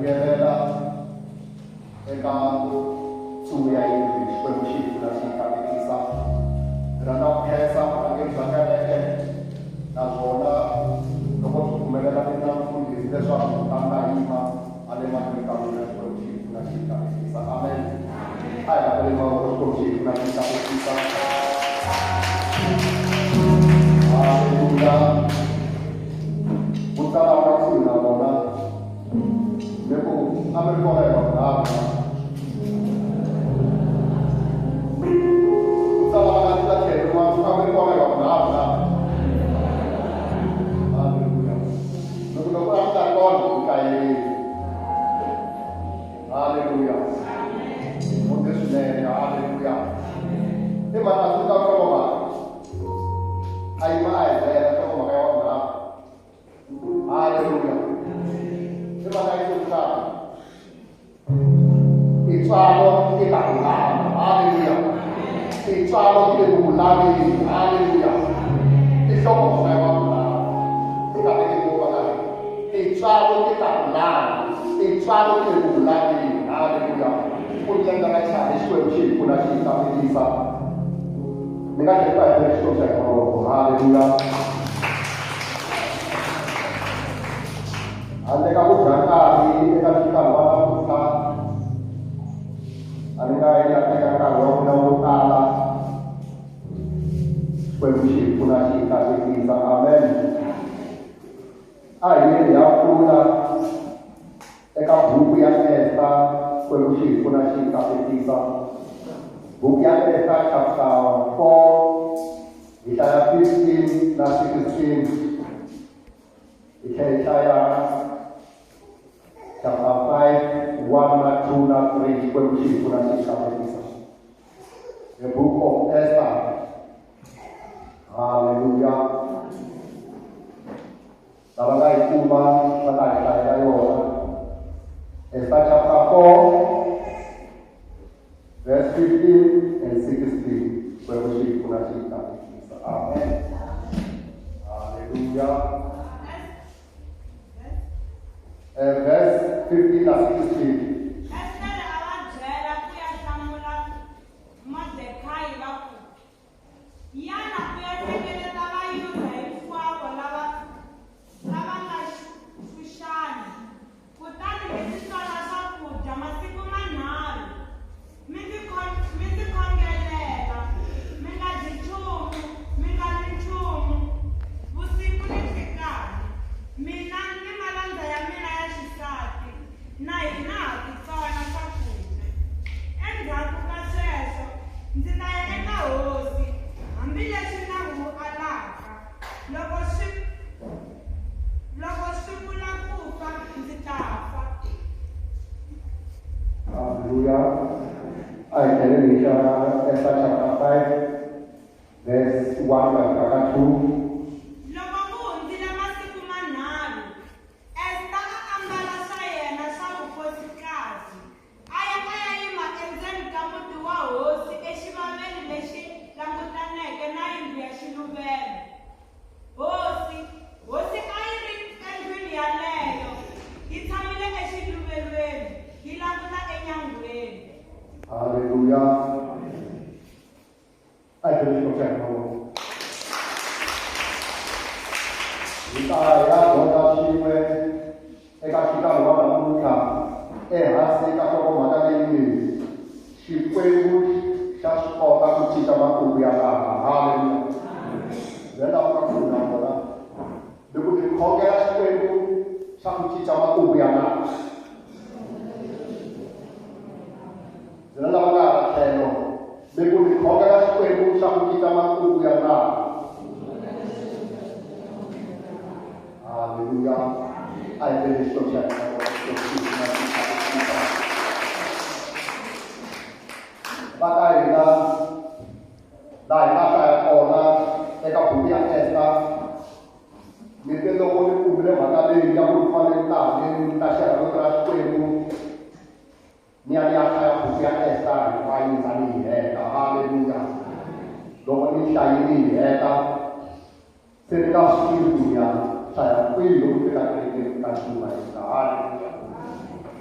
Rielela eka suya hivi Xikwembu na xikavekisa rana khensa ange byakeleke naswona loko swi pfumelela mina mfundhisi leswaku ta nga yima ale mahlweni ka mina Xikwembu na xikavekisa amen a hi laveli mavoko Xikwembu na xikavekisa haleluya kutsala ka kusuhi na vona loko a mi ri kona hi vanhu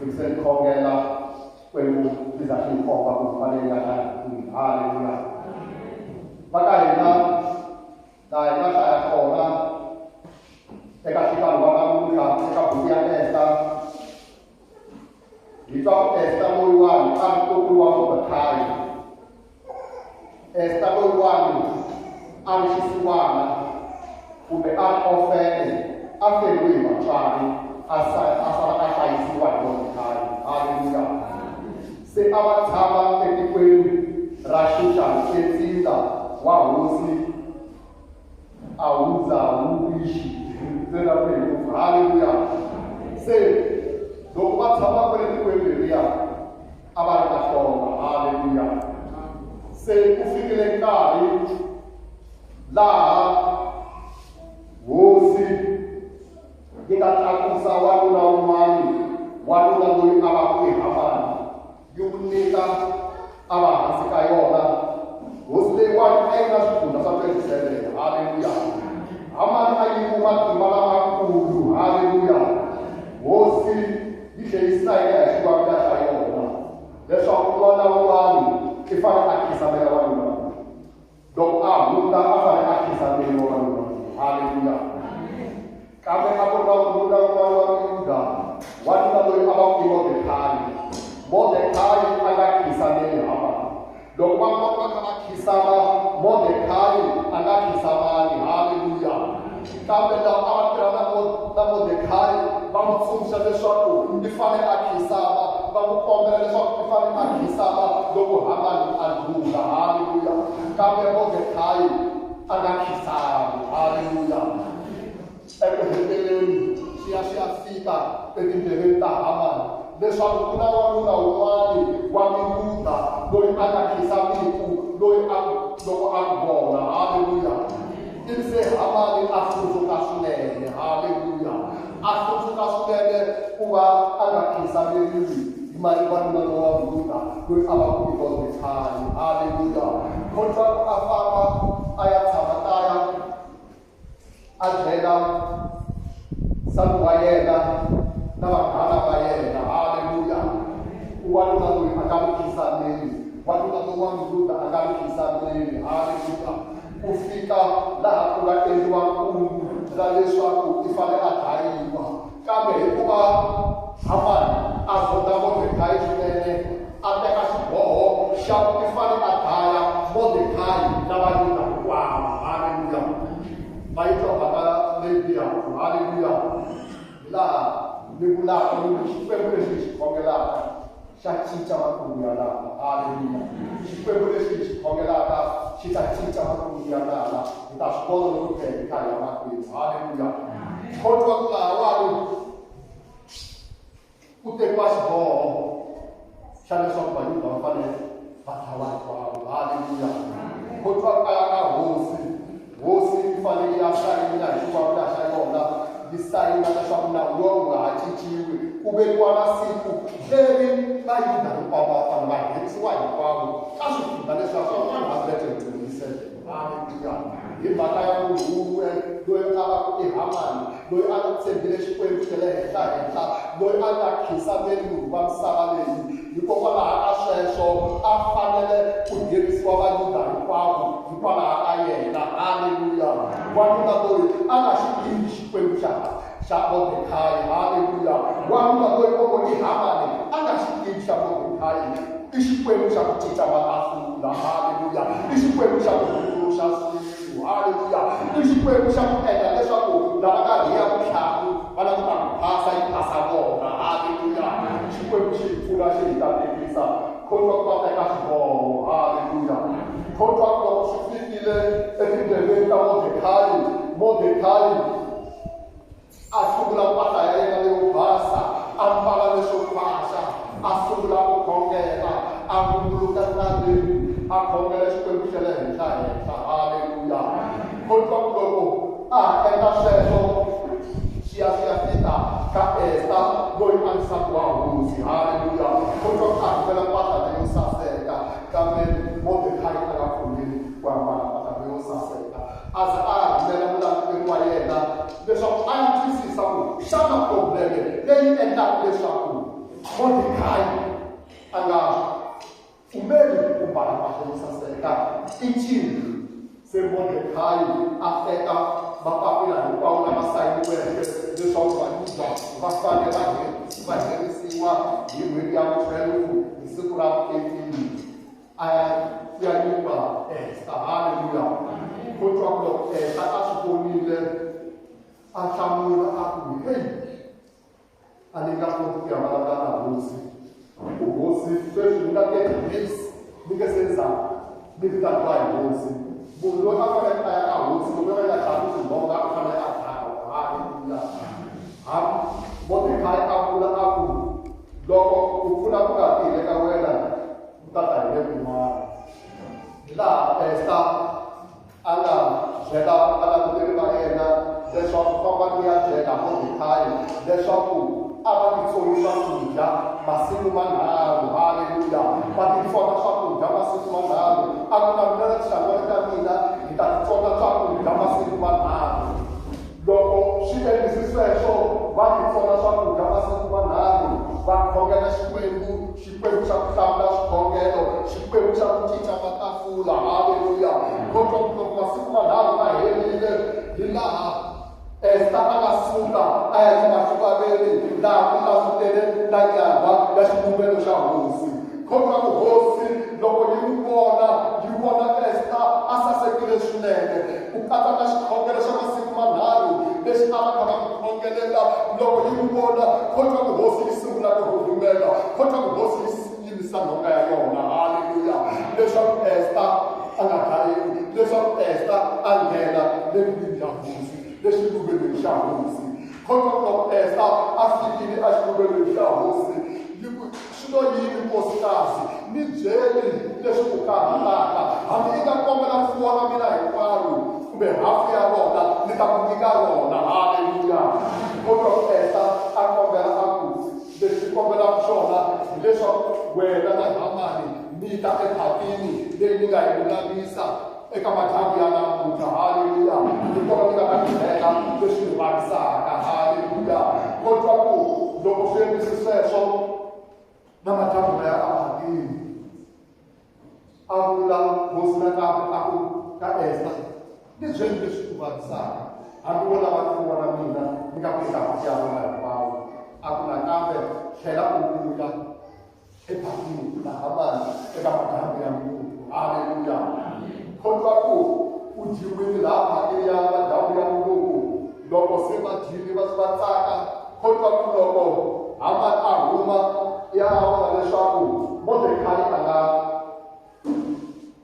Ngisenkhongela kwenu lizahlupha kufanele kahle. Haleluya. Makayena la ekhaya khona ekahlukana kwabamuka ekabuya Esther. Yitwa Esther moyiwani akukuwa ngobakhaya. Esther moyiwani angishisiwana kumbe ofele afelwe bafani asala ashayisiwa ngobakhaya. Haleluya. Se abathaba etikweni rashusha Ncinca wahosi awuza ubishi zela kwenu. Haleluya. Se dokuba thaba kwetikweni ya abantu ahloma. Haleluya. Se kufikile nkali la hosi ngingathakusa walula umani walula loyi abakuyihamani yokunika abahansi ka yona hosi leyiwani ayingaswifunda swa 27. Haleluya. Hamani ayikuma matimba lamakulu. Haleluya. Hosi yi tlhelisayile hi xikwavila xa yona leswaku n'wana wun'wani i fanele a khisamela wanuna loko a hundza a fanele a khisamela wanuna. Haleluya. Kambe a ku ri na wanuna wun'wana wa Yuda wanuna loyi a va ku i Mordekhai a nga khisameli Hamani. Loko va kota va khisama Mordekhai a nga khisamani. Haleluya. Kambe lava a va tirhana na Mordekhai va n'wi tsundzuxa leswaku i fanele a khisama, va n'wi kombela leswaku i fanele a khisama loko Hamani a dlula. Haleluya. Kambe Mordekhai a nga khisami. Haleluya. Eku heteleni xi ya fika etindleveni ta Hamani leswaku ku na wanuna wun'wani wa Miyuda loyi a nga khizamiku loyi loko a vona. Haleluya. Ivi se Hamani a hlundzuka swinene. Haleluya. A hlundzuka swinene ku va a nga khizameriwi hi wanuna lowa Miyuda loyi a va ku i Mordekhai. Haleluya. Kotwaku a famba a ya tshama kaya a byela nsati wa yena na vanghana va yena. Haleluya. Wanuna loyi a nga n'wi khisameli, wanuna lowa Miyuda a nga n'wi khisameli. Haleluya. Ku fika laha ku nga endliwa kungu ra leswaku i fanele a dlayiwa. Kambe hikuva Hamani a zonda Mordekhai swinene a teka xiboho xa ku i fanele a dlaya Mordekhai na Vayuda hinkwavo. Haleluya. Va yi twa mhaka leyi bihaka. Haleluya. Laha ni vulaka xikwembu lexi hi xi khongelaka xa cinca makungu ya laha. Haleluya. Xikwembu lexi hi xi khongelaka xi ta cinca makungu ya laha. Hi ta swi vona loko hi karhi ya makwenu. Haleluya. Kotwa ku lahawani ku tekiwa xiboho xa leswaku Vayuda va fanele va tlhava hinkwavo. Haleluya. Kotwa ku kaya ka hosi yi fanele ya sayina hi xikwavila xa yona yi sayina leswaku nawu lowu nga ha cinciwi ku vekiwa na siku leri Vayuda hinkwavo va fanele va herisiwa hinkwavo ka swifundza leswaku 127. Haleluya. Hi mhaka ya munhu loyi a va ku i Hamani loyi a nga tshembile xikwembu xa le henhla loyi a nga khisameli munhu va misava leyi. Hikokwalaho ka sweswo a fanele ku herisiwa Vayuda hinkwavo hikwalaho ka yena. Haleluya. Wanuna loyi a nga xi tivi xikwembu xa Mordekhai. Haleluya. Wanuna loyi o i Hamani a nga xi tivi xa Mordekhai i xikwembu xa ku cinca matafula. Haleluya. I xikwembu xa ku tumbuluxa swilo. Haleluya. I xikwembu xa ku endla leswaku lava nga riya vutlhanu va languta ku phasa yi phasa vona. Haleluya. Xikwembu xi hi pfuna xi hi tatekisa. Kotwa ku va teka xiboho. Haleluya. Kotwa ku loko swi fikile etindleveni ta Mordekhai a sungula mpahla ya yena leyo basa, a mbala leswo phasa, a sungula ku khongela, a vumbuluka ntareni, a khongela xikwembu xa le henhla. Haleluya. Kotwa ku loko a endla sweswo xi ya fika ka Esther loyi a nsati wa hosi. Haleluya. Kotwa ku a rhumela mpahla leyo saseka kambe Mordekhai a nga pfumeli ku ambala mpahla leyo saseka. Aza a rhumela mulanguleri wa yena leswaku a ya twisisa ku xana probleme leyi endlaka leswaku Mordecai anga umeli ubhala bahlelisaseka ichini se-Mordecai afeka mapapila hinkwawo lama sayiniweke leswaku vayuda va fane va herisiwa hi n'hweti ya 12 hi siku ra 18 ya nyumba Esta. Haleluya. Kutwa ku loko Esta a swi vonile a hlamula a ku hey a ni nga koti ku ya vulavula na hosi ku hosi sweswi ni nga teka days ni nge se za ni vitaniwa hi hosi munhu loyi a fanele a ya ka hosi loko yo ka yi nga hlavi swivonga a fanele a dlawa. Haleluya. Mordecai a vula a ku loko ku pfuna ku nga tirhi eka wena ku ta ta hi le kun'wana laha Esta a nga byela valanguteri va yena leswaku famba ni ya byela Mordecai leswaku a va titsoni swakudya masiku manharhu. Haleluya. Va titsona swakudya masiku manharhu. A ku navulela tixangwani ta mina hi ta titsona swakudya masiku manharhu. Loko swi endlisi sweswo va titsona swakudya masiku manharhu va khongela xikwembu xa ku hlawula swikhongelo, xikwembu xa ku cinca matafula. Haleluya. Loko masiku manharhu ma herile hi laha Esta a nga suka a ya yima xivaveni laha ku langutele na nyangwa ya xivumbelo xa hosi. Khomba ku hosi loko yi vona Esta a sasekile swinene ku katsa na xikhongelo xa masiku manharhu lexi a va kha va ku khongelela. Loko yi vona khomba ku hosi yi sungula ku rhurhumela, khomba ku hosi yi yimisa nhonga ya yona. Haleluya. Leswaku Esta a nga dlayiwi, leswaku Esta a nghena levulini ya hosi lexiluveni xa hosi. Khomba ku loko Esta a fikile a xiluveni xa hosi swi lo yini nkosikazi ni byeli leswi ku karhataka hambi i nga kombela mfuwo wa mina hinkwaro kumbe hafu ya rona ni ta ku nyika rona. Haleluya. Khomba ku Esta a kombela a ku leswi kombelaka swona hileswaku wena na Hamani mi ta ephatini leyi ni nga yi lulamisa eka madyambu ya namuntlha. Haleluya. Ni kota ni nga ta nghena leswi ni vavisaka. Haleluya. Kotwa ku loko swi endlisi sweswo na madyambu ya aphatini a vula hosi nakambe a ku ka Esta ni byeli leswi ku vavisaka hambi wo lava mfuwo na mina ni nga ku eka ya vona hinkwawo. A ku nakambe tlhela u vuya ephatini na Hamani eka madyambu ya Mungu. Haleluya. Khomba ku u dyiwile laha phakeni ya madyambu ya Mungu. Loko se va dyile va tsaka, khomba ku loko Hamani a huma ya vona leswaku Mordecai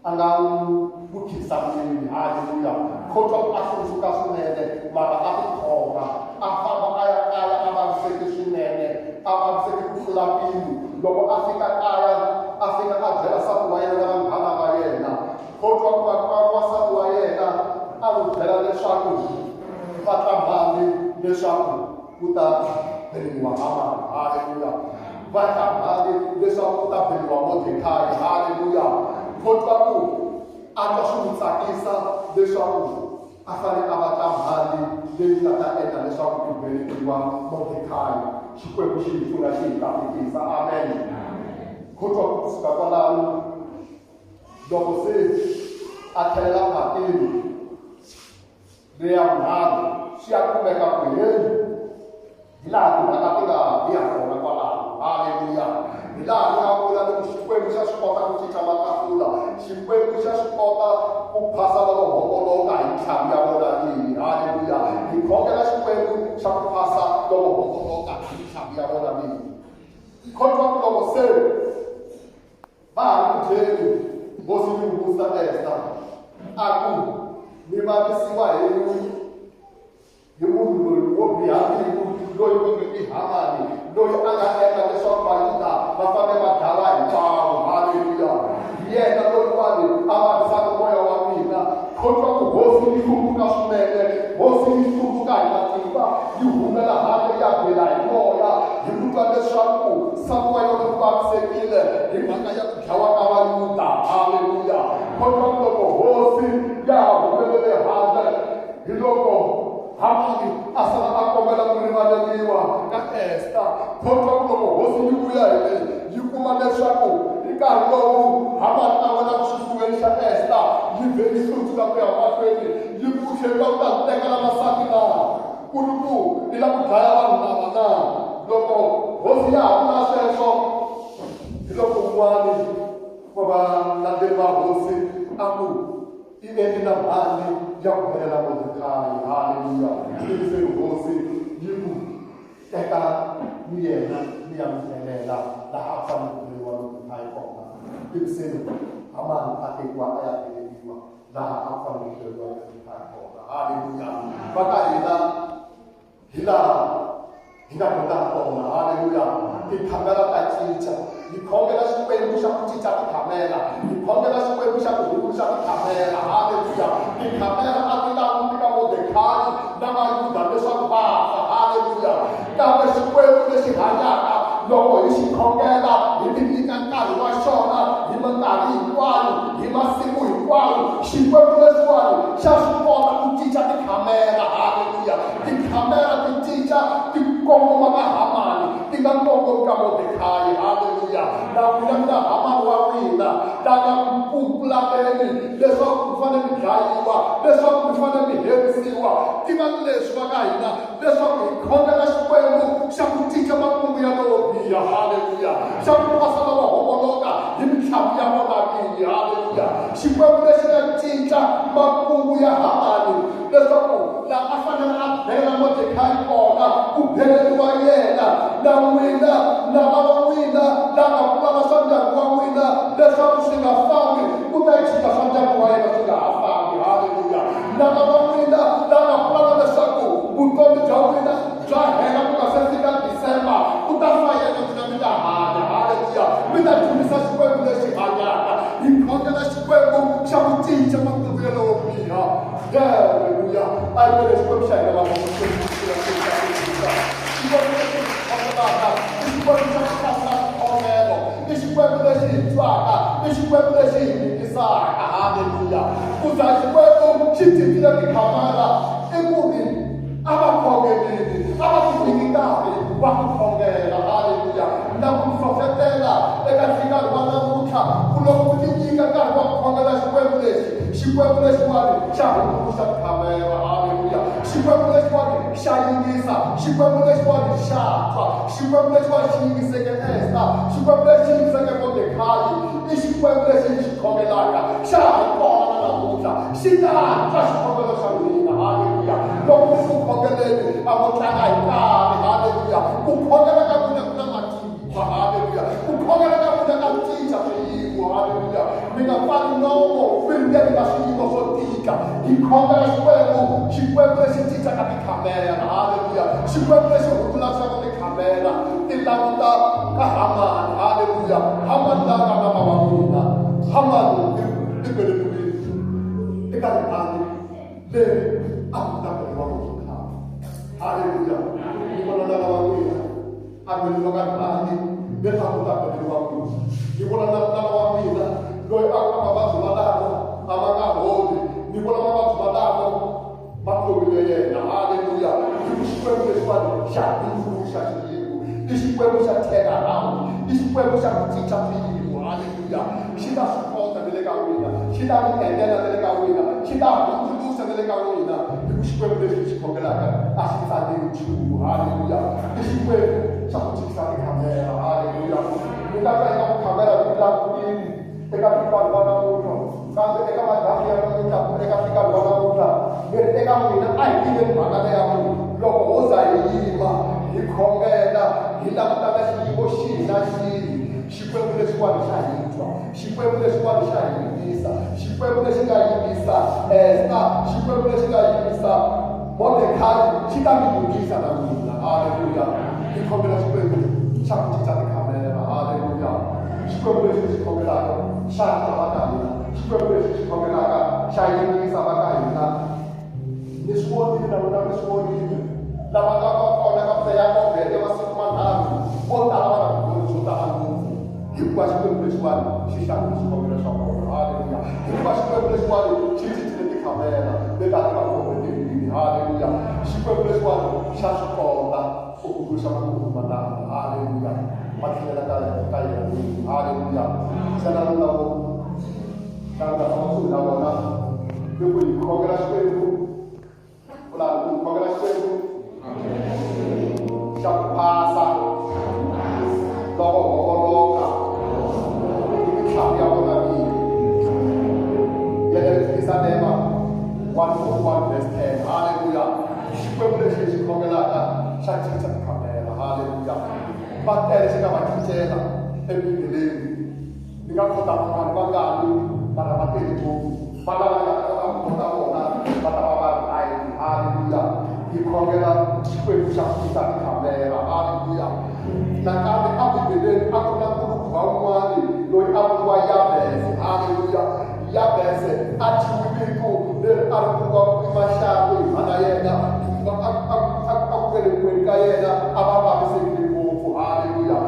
a nga n'wi khisamile. Haleluya. Khomba ku a hlundzuka swinene mara a tikhoma a famba a ya kaya a vaviseke swinene, a vaviseke ku tlula mpimo. Loko a fika kaya a fika a byela nsati wa yena na vanghana va yena. Khomba ku wansati wa yena a n'wi byela leswaku va tlambani leswaku ku ta beriwa Hamani. Haleluya. Va tlambani leswaku ku ta beriwa Mordecai. Haleluya. Khomba ku a twa swi n'wi tsakisa leswaku a fanele a va tlambani leyi nga ta endla leswaku ku beriwa Mordecai. Xikwembu xi hi pfuna xi hi katekisa. Amen. Khomba ku kusuka kwalaho loko se a tlhelela phatini leya vunharhu swi ya kumeka ku heli hi laha timhaka ti nga biha kona kwalaho. Haleluya. Hi laha ni nga vula loko xikwembu xa swi kota ku cinca matafula, xikwembu xa swi kota ku phasa loko homboloka hi ntlhamu ya vona leyi. Haleluya. Hi khongela xikwembu xa ku phasa loko homboloka hi ntlhamu ya vona leyi. Khomba ku loko se va ha ku byeli hosi yi vusa Esta a ku mi vavisiwa hi munhu loyi wo biha mbilu loyi ku nge i Hamani loyi a nga endla leswaku vayuda va fane va dlawa hinkwavo. Haleluya. Hi yena loyi vanhu a vavisaka moya wa mina. Khomba ku hosi yi hlundzuka swinene, hosi yi hlundzuka hi matimba, yi humela handle ya bela hi moya hi ku twa leswaku nsati wa yona ku vavisekile hi mhaka ya ku dlawa ka vayuda. Haleluya. Khomba ku loko hosi ya humelele handle hi loko Hamani a sala a kombela ku rivaleriwa ka Esta. Khomba ku loko hosi yi vuya leyi yi kuma leswaku hi nkarhi lowu Hamani a wena ku xifuweni xa Esta yi vhe yi sundzuka ku ya mahlweni yi pfuxeriwa ku ta tekela masati na ku ri ku yi lava ku dlaya vanhu lava na loko hosi ya ha vula sweswo hi loko un'wani wa valandzeleri va hosi a ku i endli na mali ya ku helela Modekhayi. Haleluya. Tiviseni hosi yi ku teka ni yena ni ya n'wi helela laha a fanele wa Modekhayi kona. Tiviseni Hamani a tekiwa a ya heleriwa laha a fanele wa Modekhayi kona. Haleluya. Va ka hina hi laha hi nga kotaka kona. Haleluya. Tikhamera ta cinca, hi khongela xikwembu xa ku cinca tikhamera, hi khongela xikwembu xa ku hungusa tikhamera. Haleluya. Tikhamera a ti languti ka Modekhayi na Vayuda leswaku va fa. Haleluya. Kambe xikwembu lexi hanyaka loko hi xi khongela hi ti nyika nkarhi wa xona hi minkarhi hinkwayo hi masiku hinkwayo, xikwembu lexiwani xa swi kota ku cinca tikhamera. Haleluya. Tikhamera ti cinca ti kongoma ka Hamani, ti nga kongomi ka Modekhayi. Haleluya. Na n'wina na Hamani wa n'wina ta nga kumpulateni leswaku mi fanele mi dlayiwa, leswaku mi fanele mi herisiwa. Ti va leswi va ka hina leswaku hi khongela xikwembu xa ku cinca makungu ya lowo biha. Haleluya. Xa ku pasa lava homboloka hi mitlhamu ya vona vinyi. Haleluya. Xikwembu lexi nga cinca makungu ya Hamani leswaku laha a fanele a bela Modekhayi kona ku beleriwa yena. Na n'wina na vava n'wina lava vulaka swa ndyangu wa n'wina leswaku swi nga fambi, ku ta cinca swa ndyangu wa yena swi nga ha fambi. Haleluya. Na vava n'wina lava vulaka leswaku vutomi bya n'wina bya hela ku nga se fika Disemba, ku ta fa yena n'wina mi ta hanya. Haleluya. Mi ta dumisa xikwembu lexi hanyaka. Hi khongela xikwembu xa ku cinca makungu ya lowo biha. Haleluya. A yi vele xikwembu xa hina lava i xikwembu lexi hi twaka, i xikwembu lexi hi yingisaka. Haleluya. Ku za xikwembu xi cincile tikhamera i ku ri a va khongelini, a va ti nyiki nkarhi wa ku khongela. Haleluya. Na ku hlohlotela eka nkarhi wa namuntlha ku loko ku ti nyika nkarhi wa ku khongela xikwembu lexi, xikwembu lexiwani xa hungusa tikhamera. Haleluya. Xikwembu lexiwani xa yingisa, xikwembu lexiwani xa twa, xikwembu lexiwani xi yingiseke Esta, xikwembu lexi yingiseke Modekhayi. I xikwembu lexi hi xi khongelaka xa ha ri kona na namuntlha, xi ta twa xikhongelo xa n'wina. Haleluya. Loko mi ku khongeleni a vo tlanga hi nkarhi. Haleluya. Ku khongela ka n'wina ku na matimba. Haleluya. Ku khongela ka n'wina ka cinca swiyimo. Haleluya. Mi nga pfali nomo mi ngheni ka swiyimo swo tika. Hi khongela xikwembu, xikwembu lexi cincaka tikhamera. Haleluya. Xikwembu lexi hundzulaxaka tikhamera ti languta ka Hamani. Haleluya. Hamani la nga na vava n'wina, Hamani i velekiwile eka ripandi leri a ku ta velekiwa Modekhayi. Haleluya. Ni vona na lava n'wina a velekiwa ka ripandi leri a ku ta velekiwa n'wina. Ni vona na lava n'wina loyi a ku na mavabyi malamo a ma nga holi. Ni vona mavabyi malamo ma khomile yena. Haleluya. I xikwembu lexiwani xa hundzuluxa xiyimo, i xikwembu xa turnaround, i xikwembu xa ku cinca swiyimo. Haleluya. Xi ta swi kota na le ka n'wina, xi ta mi endlela na le ka n'wina, xi ta hundzuluxa na le ka n'wina. Hi ku xikwembu lexi xi khongelaka a xi tsandziwi nchumu. Haleluya. I xikwembu xa ku cinca tikhamera. Haleluya. Mi nga ka eka khamera ti langutini eka nkarhi wa namuntlha, kambe eka madhamu ya namuntlha eka nkarhi wa namuntlha mi ri eka n'wina a hi tiveni mhaka leya n'wina. Loko ho za hi yima hi khongela hi languta ka xiyimo xihi na xihi, xikwembu lexiwani xa hi twa, xikwembu lexiwani xa hi yingisa, xikwembu lexi nga yingisa Esta, xikwembu lexi nga yingisa Modekhayi xi ta mi lunghisa na n'wina. Haleluya. Hi khongela xikwembu xa ku cinca tikhamera. Haleluya. Xikwembu lexi xi khongelaka xa twa va ka hina, xikwembu lexi xi khongelaka xa yingisa va ka hina. Ni swi vonile na vona mi swi vonile lava nga va kona ka pfeya kovhele masiku manharhu vo tala va na vutomi byo tala ngopfu hikuva xikwembu lexiwani xi xavile swikombelo swa kona. Haleluya. Hikuva xikwembu lexiwani xi cincile tikhamera leti a ti nga khomelelini. Haleluya. Xikwembu lexiwani xa swi kota ku hundzuluxa makungu malama. Haleluya. Maksudnya kaya haleluya. Sana lawo kanda kamu sudah mana? Dulu kongres itu, lalu kongres itu, siapa loka, ini siapa yang lagi? Ya dari kisah tema 1:1 verse 10, haleluya. Kongres itu kongres saya cerita kamera, haleluya. Materi sih kamu cerita, tapi ini, dengan kota Mabasa para materi itu, para kota para air, haleluya. Di kongela, kue bisa kita di kamera, haleluya. Nah kami aku beda, aku nak buruk bawaan, loi aku wayabes, haleluya. Yabes, aci itu, dan aku buat masyarakat, mana ya? Aku kena kaya na, apa bisa kita haleluya.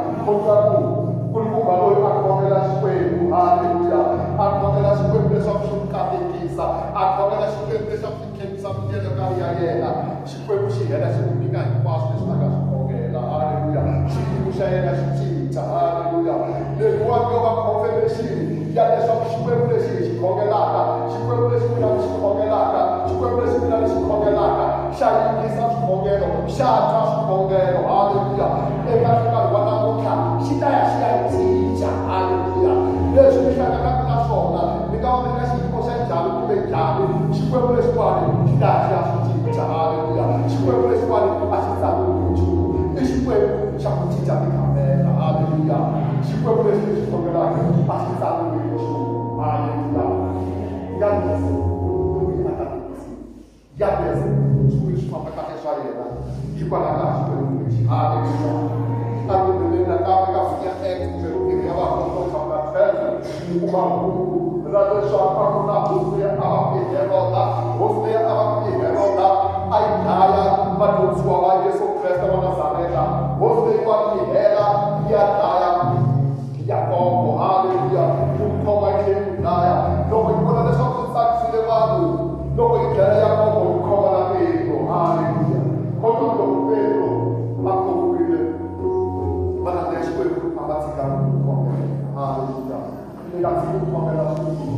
Kulku baloi aku mengelas kue, haleluya. Aku mengelas kue besok suka dikisa. Aku mengelas kue besok dikisa menjadi karya yena. Kue musi ada sebunikan pas disaga sukongela, haleluya. Siku saya ada Ncinca, haleluya. Lekuan kau konfirmasi, ya besok kue besi sukongela, kue besi bilang sukongela, kue besi bilang sukongela. Saya kisah sukongela, saya sukongela, haleluya. Eka wana muka, kita ya Ncinca, haleluya. Yesus kita akan nasona, nikau dikasih kosen jalu jalu, supaya boleh sekali kita ya Ncinca, haleluya. Supaya boleh sekali asal satu lucu, supaya siapa Ncinca di kamera, haleluya. Supaya boleh sekali asal satu lucu, haleluya. Yang biasa, tunggu akan diisi. Yang biasa, supaya semua pakai saya, ibaratlah supaya lucu, haleluya. Aku benar kami punya eksperimen apa untuk sampai fans, uangku, lalu siapa pun nak husnya apa Yehovha, husnya apa Yehovha, ayah madu suara Yesus Kristus mana sana, husnya apa Yehovha, dia ayah, dia kau haleluya, kau macam naya, kau ikut ada satu saksi lewatu, kau ikut dia kau mana itu, haleluya, kau tu Pedro, aku mana dia suka ikut apa sih kamu kongres, haleluya. Ini tak sih kongres itu,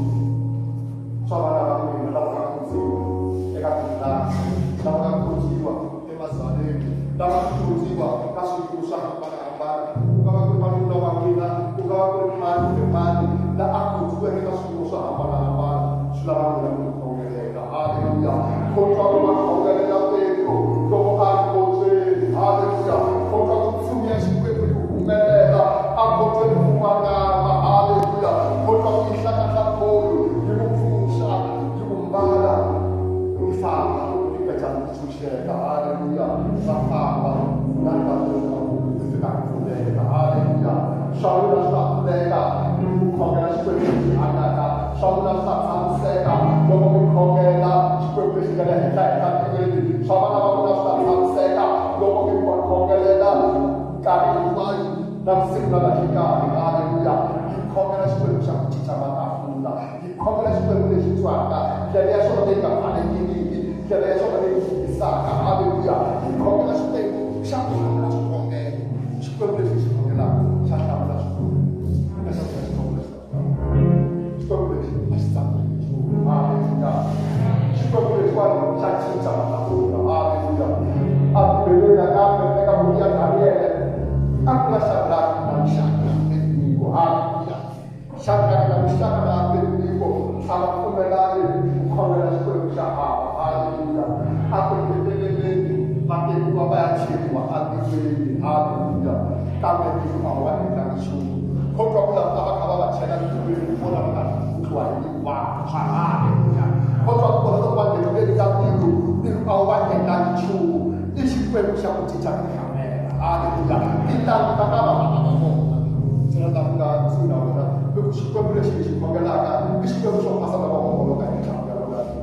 sama dalam ini dalam kursi, dekat kita, dalam kursi wa, emasane, dalam kursi wa, kasih usaha pada ambar, kalau berpadu dalam kita, kalau berpadu, dan aku juga kita usaha pada ambar, sudah dalam kongres, haleluya. Kau kongres dalam itu, kau kursi, haleluya. Kau semua suka Mela, aku terbuka, haleluya. Kau bisa kata kau, dibuka, dibuka, dibuka, kita jangan susah, haleluya. Sama, dan kamu tidak boleh, haleluya. Saudara saudara, kongres seperti anak, saudara saudara, kongres seperti segala ini, saudara saudara, kongres kami mulai dan segala kita, haleluya. Di kongres berusaha cita mata pula, di kongres berusaha suara, jadi asal mereka ada ini, jadi asal mereka bisa, haleluya. Di kongres itu siapa yang masuk kongres, berusaha kongres, siapa yang masuk, berusaha kongres, berusaha haleluya. Berusaha saya cita mata pula, haleluya. Apa beda dengan mereka punya karya? Aku rasa dan syakar itu, haleluya. Syakar dan syakar itu, sama pemelari, kongres berusaha, haleluya. Aku betul-betul pakai dua baca, dua hati, haleluya. Kami di bawah kita sungguh. Kau kalau apa baca dan itu orang kan tuan wah, haleluya. Kau kalau tuan itu di dalam di bawah kita sungguh. Isi berusaha mencari kamera, haleluya. Kita apa? Jangan tak sudah ada. Bersyukur bersih mengenalkan. Bersyukur bersama pasal apa kan kamera lagi.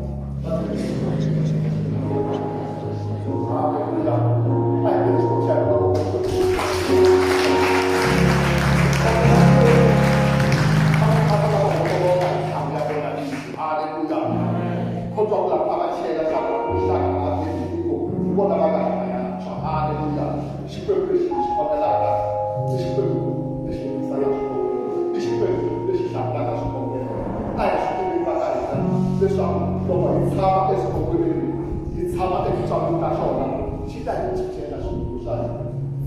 Haleluya. Ayo kita cari. Haleluya. Kau tahu apa saya sama usaha hati itu. Buat apa? Haleluya. Syukur bersih mengenalkan. Syukur 在之前的属灵上，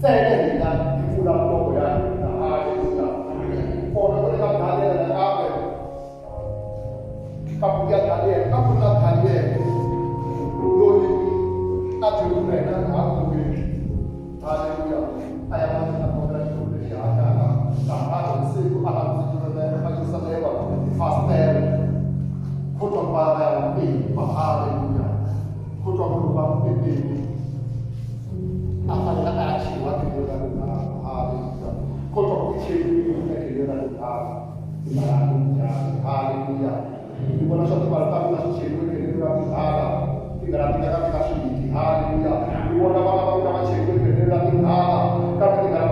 在那里呢，你付了多回来，哈利路亚！我们这个谈恋爱的阿妹，他不要谈恋爱，他不能谈恋爱，所以他就不来那阿公的，哈利路亚！哎呀，我们我们来说这些啊，他就是阿拉自己的，他就是那个发呆。Kutwa para ni haleluya. Kutwa kwa pepe. Afanya achi watu ndio haleluya. Kutwa kichini ndio haleluya. Haleluya. Ibona sote balta na chini ndio haleluya. Tingara kasudi haleluya. Ibona baba kama chini ndio haleluya. Kama tingara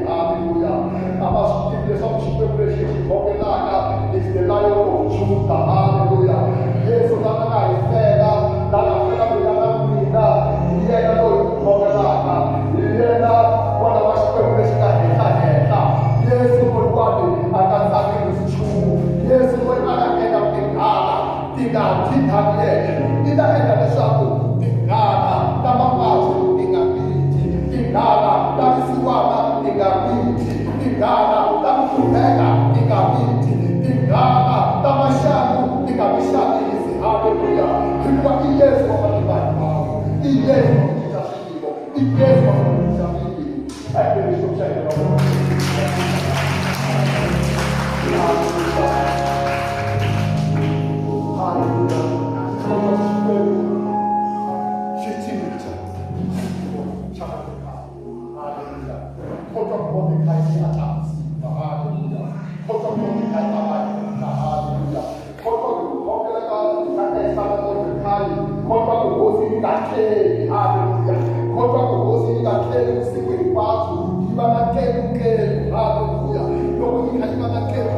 haleluya. Apa sukile sote preshi kokelaka. Is the lion of Judah, hallelujah. Yesu nataka ifeda, nataka kuyaambia, yeye ndio mwokozi. Yeye wana washukuru heka. Yesu mwana akataka kuchukua. Yesu mwana akaenda tingana yeye. Itaenda shabu tingana, kama watu tingabiti, tingana, tamsiwana tingabiti, tingana, tamkupeka tingabiti. Tingana, tamashaku, tingabishaki hizi, haleluya. Kwa Yesu wamatibani, Yesu wakuchashiliwa, Yesu wakuchashiliwa. Ape nisho chaya na Mungu. Haleluya. Shitimicha. Haleluya. Koto kwa kaisi atasi. Haleluya. Koto kwa kaisi atasi. Haleluya. Koto kwa kaisi atasi. Koto kugosi kakeli. Haleluya. Koto kugosi kakeli usiku ipatu. Ibana kelu. Haleluya. Loko ibana kelu.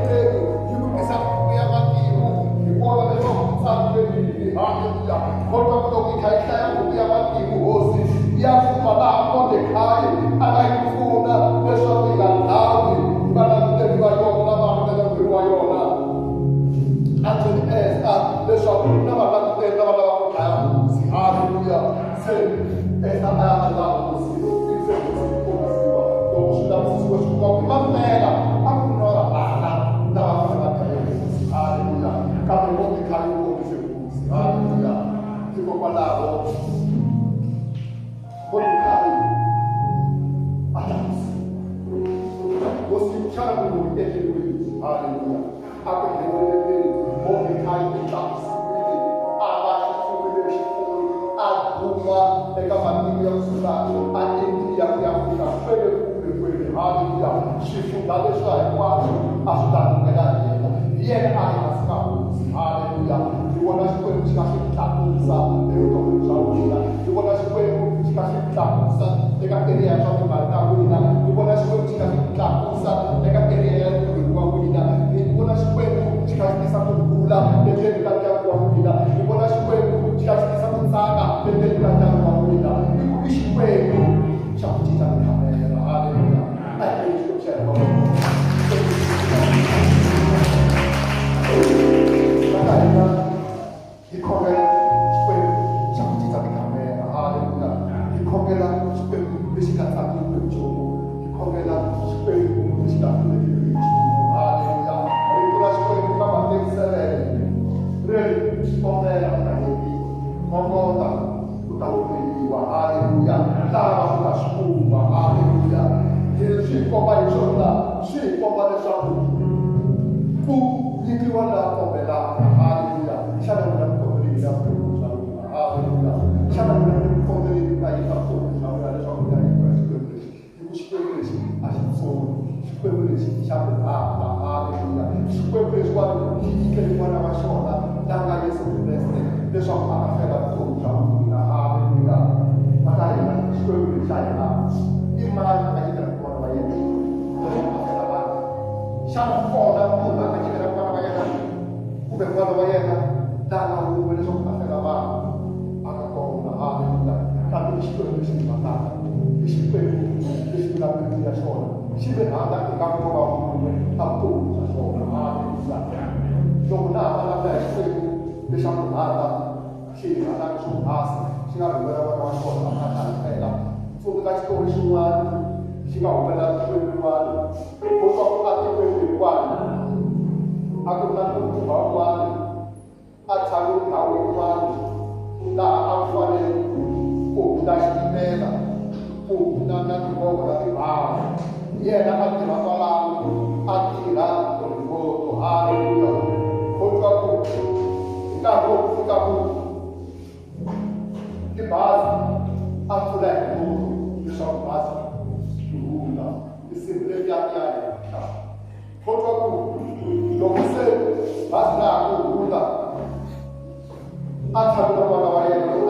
Yuko kesa kuya makiru. Yuko na loko kusabu. Haleluya. Koto kutoki kaisi kuya makiru hosi. Yafu mabaa konde kai. Anaikufuna. Nesho ila tawi. Ibana kutebiwa yona. Wayona Anthony esta deixa na balada dele na balada do carro haleluya sempre esta palavra lá você sempre como assim então estudamos as coisas com maneira a nora bala na balada dele haleluya cada um que cai com Jesus haleluya ficou palavra foi cai atrás você chama no inteiro haleluya apa yang Mordecai ditas abaixo sobre o alguma é família sudah a India que a África foi haleluya se fundar Israel quase ajudar a humanidade e é a nação haleluya e quando as coisas que a gente está usando eu estou usando e quando as coisas que a gente está usando é que a querer já não vai dar ruína e quando as coisas que a gente está usando é que a querer não vai ruína e quando as coisas jika pula pembeni katika kuabudia ibona shikwetu jika sana pembeni katika kuabudia ikuishi kwenu cha kujita kamera haleluya ayi kucheza kwa Mungu ikongela shikwetu cha kujita kamera haleluya ikongela shikwetu bishika tatu kuchomo ikongela shikwetu bishika kuchomo haleluya ikongela shikwetu kama Respondere a Dio, convolta tutta l'umanità, alleluia, lava la scuba, alleluia, che si può fare giornata, si può fare saluto, tu gli più alla povera, alleluia, c'è una povera, alleluia, c'è una povera, sinabela abantwana abadala futhi kasikole xin'wana xi nga humelela tikweni rin'wana kodwa ku atikweni rin'wana a ku na ntumbha wun'wana a tshame ndhawu yin'wana laha a ku fanele ku hunda xitimela ku hunda na timovha na tibawu yena a tirha kwalaho a tirha rigoto haleluya kodwa ku nkarhi wo fika ku tibazi a pfula hi munhu leswaku bazi yi hunda isirheleli ya yena kodwa ku loko se bazi laha ku hunda a tshame na n'wana wa yena loyi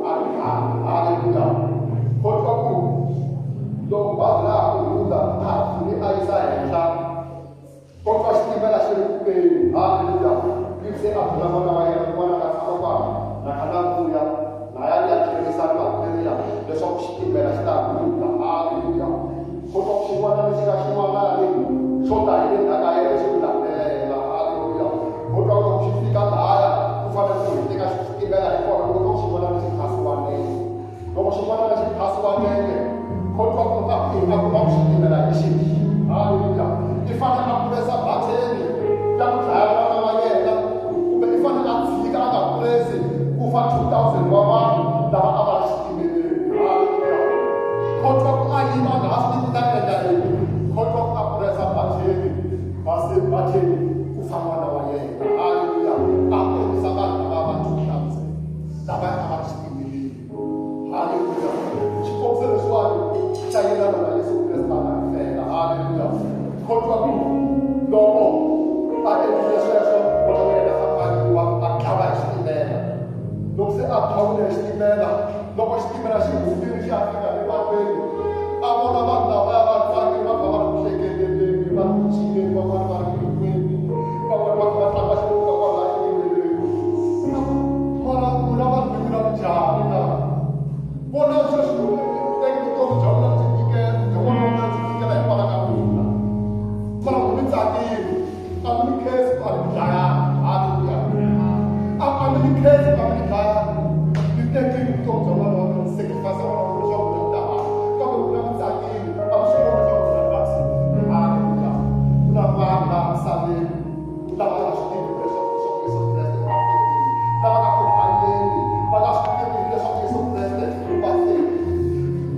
a ri haleluya kodwa ku loko bazi laha ku hunda a pfuli a yisa henhla kodwa xitimela xi ri ku peni haleluya ivi se a pfula n'wana wa yena n'wana ka tshama kwala nakana vuya laya ya tlherisana haleluya leswaku xitimela xi ta hunda haleluya kodwa ku xin'wana lexi nga xin'wana xo ta hi le ndzhaka yena xi ku landzelela haleluya kodwa loko xi fika lahaya ku fanele ku hi teka xitimela hi kona loko xi vona lexi phasiwaneke loko xi vona lexi phasiwaneke kodwa ku ta phina ku va ku xitimela hi xixi haleluya i fanele a puresa batheni ya ku dlaya n'wana wa yena kumbe i fanele a tshika a nga puresi ku fa 2000 wa vanhu lava a va xitimeleni haleluya kodwa ku a yima nga ha swi tivi ta endla yini kodwa ku a puresa batheni basi batheni ku fa n'wana wa yena haleluya a ponisa vanhu lava va 2000 lava a va xitimeleni haleluya xikombiso leswiwani xa yelana na yesu kreste a nga fela haleluya kodwa ku loko a endlile sweswo kota ku yena fanekele a tlhava hi xitimela loko se a thawule hi xitimela loko xitimela xi hundile xi ya fika emahlweni a vona vanhu lavaya va tsakile va kha va ri ku hlekeleleni va ku cineni van'wana va ri kulweni van'wana va kha va tlanga xiluka kwala xitimeleni mara n'wina vanhu mi vula njhani na vona sweswi teki vutomi bya vona byi tikela bya vona vona byi tikela hikwalaho ka mina mara ku mi tsakile a mi ni khesi ku a mi dlayani haleluya a mi ni khesi ku a mi ni dlayani mi tekile vutomi bya vona vona sacrifice vona vona leswaku mi ta kambe ku na mi tsakile a mi swi vona leswaku mi na vaksi haleluya ku na vanhu laha misaveni lava nga swi tivi leswaku Yesu Kreste va file lava nga ku hanyeni va nga swi tivi leswaku Yesu Kreste va file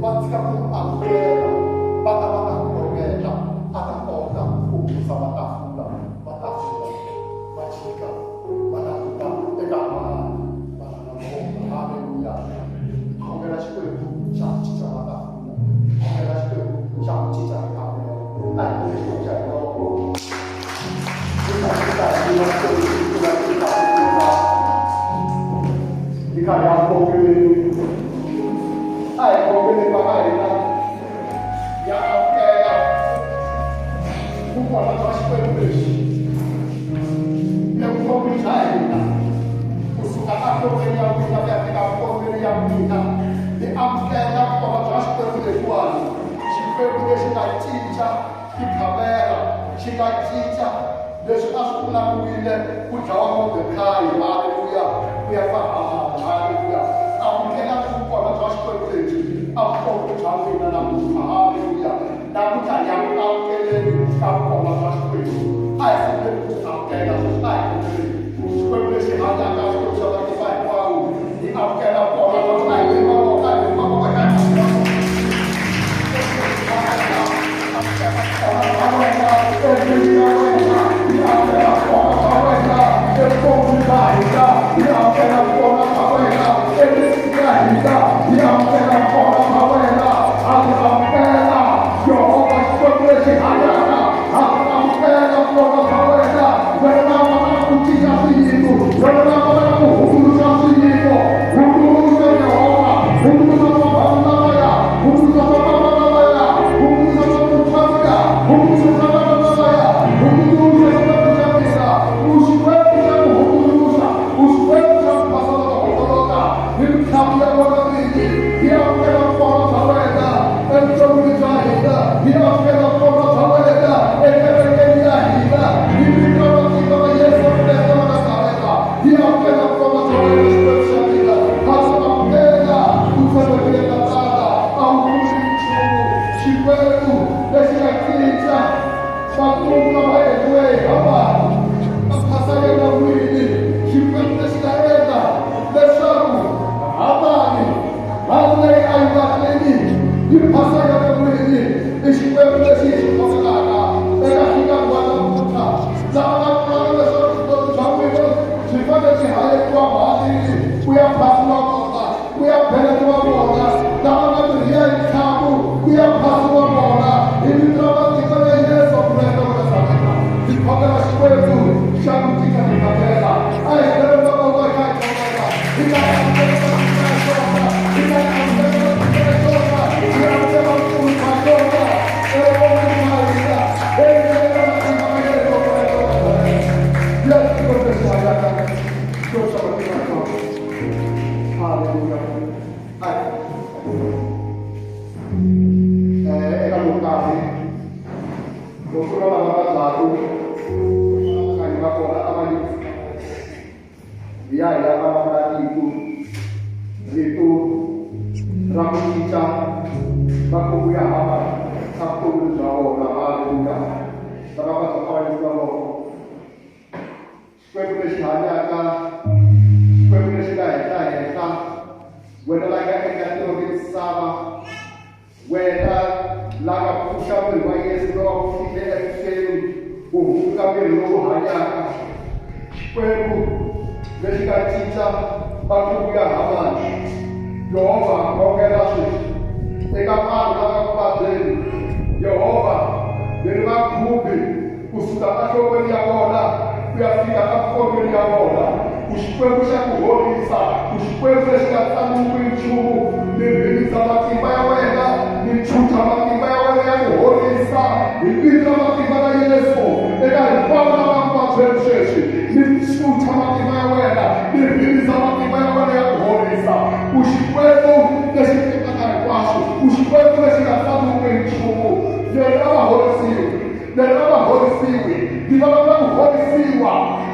va tshika ku amukela va ta va ta khongela a ta kota ku humesa matafula va chika va ta kuta eka vana na movha haleluya khongela xikwembu xa ku cinca matafula khongela xikwembu xa ku cinca rikamelo a hi leswi xa hi loko hi karhi ya khongeleni a hi khongeleni va ka hina ya amukela vukona bya xikwembu lexi evutomi bya hina kusuka ka khongeli ya n'wina ku ya fika khongeli ya n'wina hi amukela vukona bya xikwembu lexiwani xikwembu lexi nga cinca tikhamera xi nga cinca leswi a swi vulavuriwile ku dlawa Modekhayi haleluya ku ya fahama haleluya amukela vukona bya xikwembu lexi a vutomi bya n'wina namuntlha haleluya namuntlha ya ku amukeleni ka vukona bya xikwembu a hi fanele ku amukela a hi fanele xikwembu lexi hanyaka xikwembu xa matiko hinkwawo hi amukela vukona bya a hi le mavoko a hi le mavoko eka Yehovha makungu na maelezo hapa mapasaya na mwili shikwenda shikareta leshaku habari wale aibateni ipasaya na mwili ishikwenda shishikosaka ekafika bwana kuta na wanapanga sote jambo shifanya chihaya kwa maadili kuyapaswa bwana kuyapelekwa bwana na wanatulia itabu kuyapaswa bwana ili tunabaki kwa Yesu kupenda kwa sana zipokea kwetu shakutika nikapenda aendelea kwa kwa kwa Ncinca makungu ya hapa makungu zao na haleluya sababu tukao zao kwetu shahada kwetu shahada wenda laga kwenye saba wenda laga pusha kwa Yesu roho kile kile kuvuka roho haya kwetu Ncinca makungu ya hapa Yehovha ongera sisi ekapanda kakupadeni Yehovha nilima kumbi usitakacho kweli yabona kuyafika kakukomeli yabona ushikwebusha kuholisa ushikwebusha tamu kwinchumu nibiriza matimba ya wena nichuta matimba ya wena ya kuholisa nibiriza matimba ya Yesu eka ipanda makwatwemsheshi nichuta matimba ya wena nibiriza matimba ya wena ya kuholisa ushikwepo neshikipata kwaso ushikwepo neshikafata ukwenchumu neraba holisiwe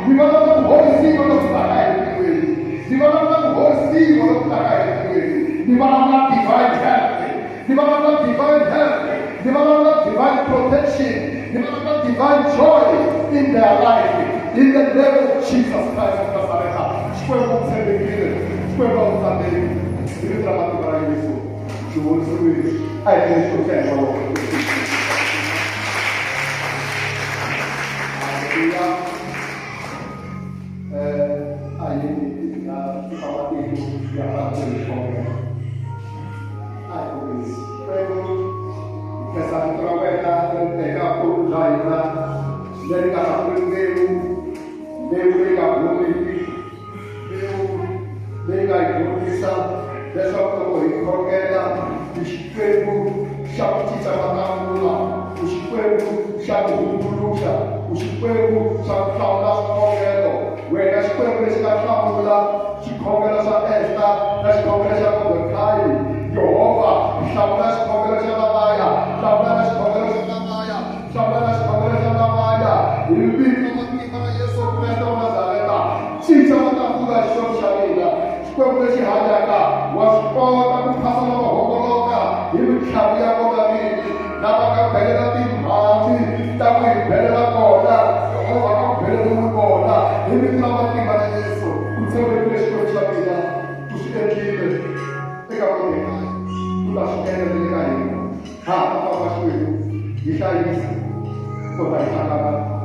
nibala kuholisiwa nokutaka ekweli nibala kuholisiwa nokutaka ekweli nibala divine health nibala divine protection nibala divine joy in their life in the name of Jesus Christ of Nazareth shikwepo kusendekile shikwepo kusendekile nibala divine Yesu shughuli aidesho tena Kita ini, kota Ncinca